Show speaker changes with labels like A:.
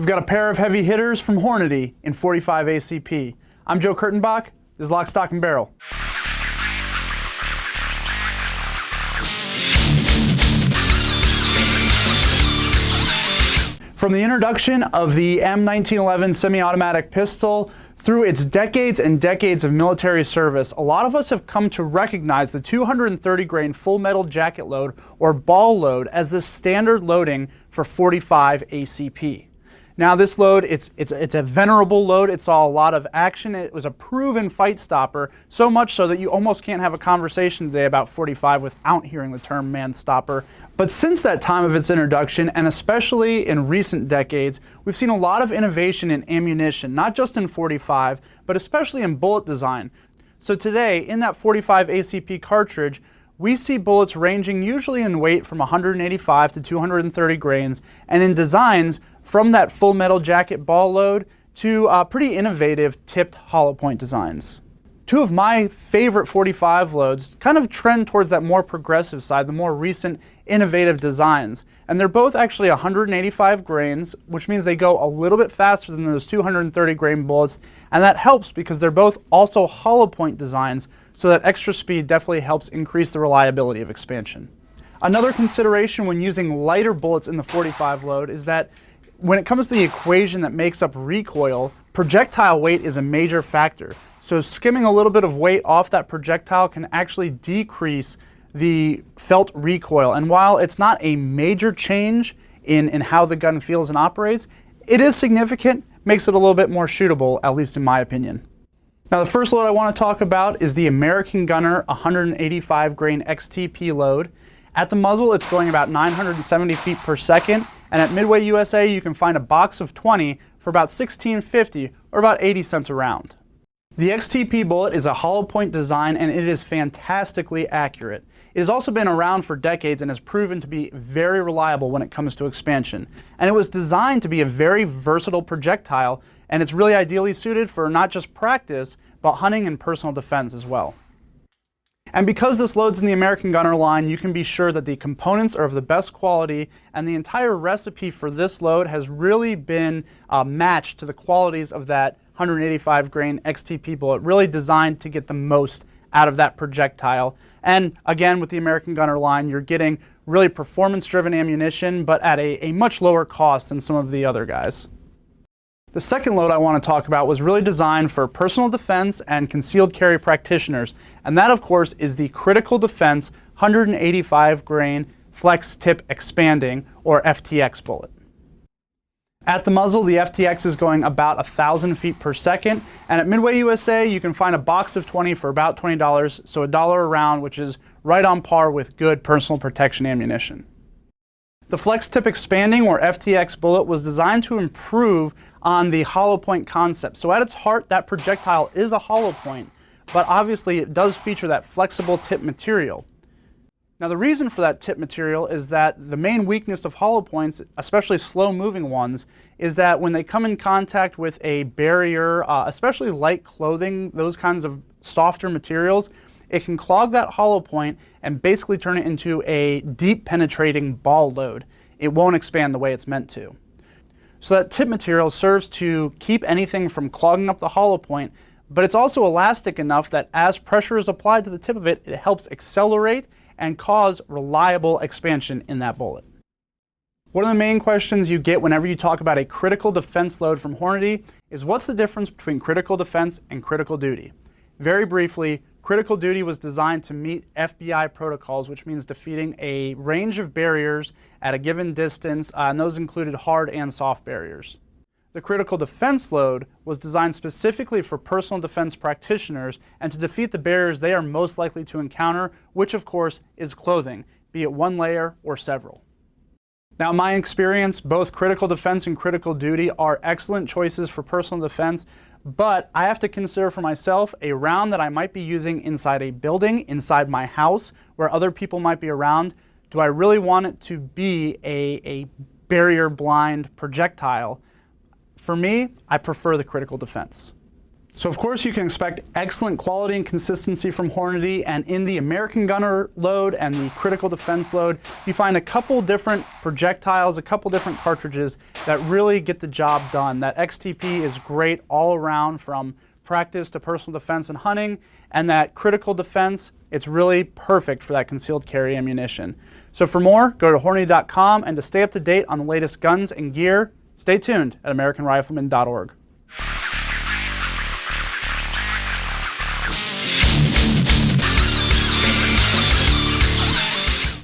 A: We've got a pair of heavy hitters from Hornady in .45 ACP. I'm Joe Kurtenbach. This is Lock, Stock, and Barrel. From the introduction of the M1911 semi-automatic pistol through its decades and decades of military service, a lot of us have come to recognize the 230 grain full metal jacket load or ball load as the standard loading for .45 ACP. Now this load, it's a venerable load. It saw a lot of action. It was a proven fight stopper, so much so that you almost can't have a conversation today about .45 without hearing the term man stopper. But since that time of its introduction, and especially in recent decades, we've seen a lot of innovation in ammunition, not just in .45, but especially in bullet design. So today, in that .45 ACP cartridge, we see bullets ranging usually in weight from 185 to 230 grains, and in designs from that full metal jacket ball load to pretty innovative tipped hollow point designs. Two of my favorite .45 loads kind of trend towards that more progressive side, the more recent innovative designs. And they're both actually 185 grains, which means they go a little bit faster than those 230 grain bullets. And that helps because they're both also hollow point designs, so that extra speed definitely helps increase the reliability of expansion. Another consideration when using lighter bullets in the .45 load is that when it comes to the equation that makes up recoil, projectile weight is a major factor. So skimming a little bit of weight off that projectile can actually decrease the felt recoil. And while it's not a major change in how the gun feels and operates, it is significant, makes it a little bit more shootable, at least in my opinion. Now the first load I want to talk about is the American Gunner 185 grain XTP load. At the muzzle, it's going about 970 feet per second, and at Midway USA, you can find a box of 20 for about $16.50 or about 80 cents a round. The XTP bullet is a hollow point design, and it is fantastically accurate. It has also been around for decades and has proven to be very reliable when it comes to expansion. And it was designed to be a very versatile projectile, and it's really ideally suited for not just practice, but hunting and personal defense as well. And because this loads in the American Gunner line, you can be sure that the components are of the best quality, and the entire recipe for this load has really been matched to the qualities of that 185 grain XTP bullet, really designed to get the most out of that projectile. And again, with the American Gunner line, you're getting really performance-driven ammunition, but at a much lower cost than some of the other guys. The second load I want to talk about was really designed for personal defense and concealed carry practitioners, and that of course is the Critical Defense 185 grain Flex Tip Expanding, or FTX bullet. At the muzzle, the FTX is going about 1,000 feet per second, and at Midway USA you can find a box of 20 for about $20, so $1 a round, which is right on par with good personal protection ammunition. The Flex Tip Expanding, or FTX bullet, was designed to improve on the hollow point concept. So at its heart, that projectile is a hollow point, but obviously it does feature that flexible tip material. Now the reason for that tip material is that the main weakness of hollow points, especially slow-moving ones, is that when they come in contact with a barrier, especially light clothing, those kinds of softer materials, it can clog that hollow point and basically turn it into a deep penetrating ball load. It won't expand the way it's meant to. So that tip material serves to keep anything from clogging up the hollow point, but it's also elastic enough that as pressure is applied to the tip of it, it helps accelerate and cause reliable expansion in that bullet. One of the main questions you get whenever you talk about a critical defense load from Hornady is what's the difference between critical defense and critical duty? Very briefly, critical duty was designed to meet FBI protocols, which means defeating a range of barriers at a given distance, and those included hard and soft barriers. The critical defense load was designed specifically for personal defense practitioners and to defeat the barriers they are most likely to encounter, which of course is clothing, be it one layer or several. Now, in my experience, both critical defense and critical duty are excellent choices for personal defense, but I have to consider for myself a round that I might be using inside a building, inside my house, where other people might be around. Do I really want it to be a barrier blind projectile? For me, I prefer the critical defense. So of course you can expect excellent quality and consistency from Hornady, and in the American Gunner load and the Critical Defense load, you find a couple different projectiles, a couple different cartridges that really get the job done. That XTP is great all around, from practice to personal defense and hunting, and that Critical Defense, it's really perfect for that concealed carry ammunition. So for more, go to Hornady.com, and to stay up to date on the latest guns and gear, stay tuned at AmericanRifleman.org.